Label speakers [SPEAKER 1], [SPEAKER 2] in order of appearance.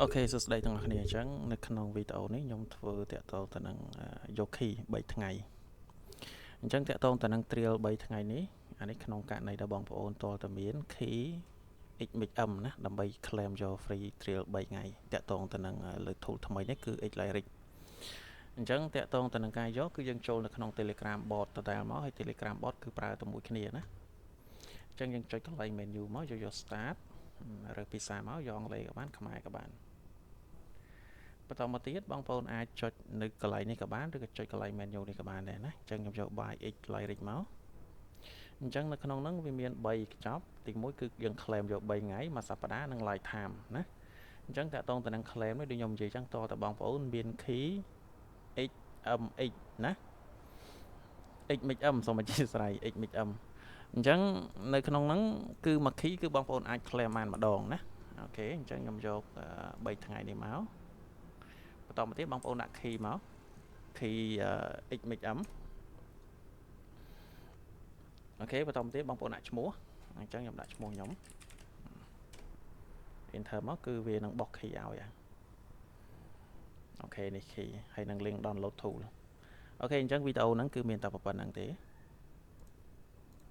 [SPEAKER 1] អូខេសួស្តីទាំងអស់គ្នាអញ្ចឹងនៅក្នុងវីដេអូនេះខ្ញុំធ្វើតាក់ទងទៅនឹងយកគី3ថ្ងៃអញ្ចឹងតាក់ទងទៅនឹង trial 3ថ្ងៃនេះអានេះក្នុងករណីដែលបងប្អូនតលតែមាន key XMM ណាដើម្បី claim យក free trial 3ថ្ងៃតាក់ទងទៅនឹងលើ tool ថ្មីនេះគឺ Xlyric អញ្ចឹងតាក់ទងទៅនឹងការយកគឺយើងចូលនៅក្នុង Telegram bot ដដែលមកហើយ Telegram bot គឺប្រើតែមួយគ្នាណាអញ្ចឹងយើងចុចកន្លែង menu មកយក start រើសភាសាមកយកអង់គ្លេសក៏បានខ្មែរក៏បានបន្តមកទៀតបងប្អូនអាចចុចនៅកន្លែងនេះក៏បានឬក៏ចុចកន្លែង menu នេះក៏បានដែរណាអញ្ចឹងខ្ញុំយក buy Xlyric មកអញ្ចឹងនៅក្នុងហ្នឹងវាមាន3កញ្ចប់ទី1គឺយើង claim យក3ថ្ងៃមួយសប្តាហ៍និង live time ណាអញ្ចឹងតាក់ទងទៅនឹង claim នេះដូចខ្ញុំនិយាយអញ្ចឹងតើបងប្អូនមាន key XMX ណា XMM សូមអធិស្ឋាន XMM អញ្ចឹងនៅក្នុងហ្នឹងគឺមួយ key គឺបងប្អូនអាច claim បានម្ដងណាអូខេអញ្ចឹងខ្ញុំយក3ថ្ងៃនេះមកបន្តមកទៀតបងប្អូនដាក់ key មក key XMM អូខេបន្តមកទៀតបងប្អូនដាក់ឈ្មោះអញ្ចឹងខ្ញុំដាក់ឈ្មោះខ្ញុំ enter មកគឺវានឹងបោះ key ឲ្យអូខេនេះ key ហើយនឹង link download tool អូខេអញ្ចឹងវីដេអូហ្នឹងគឺមានតែប៉ុណ្្នឹងទេ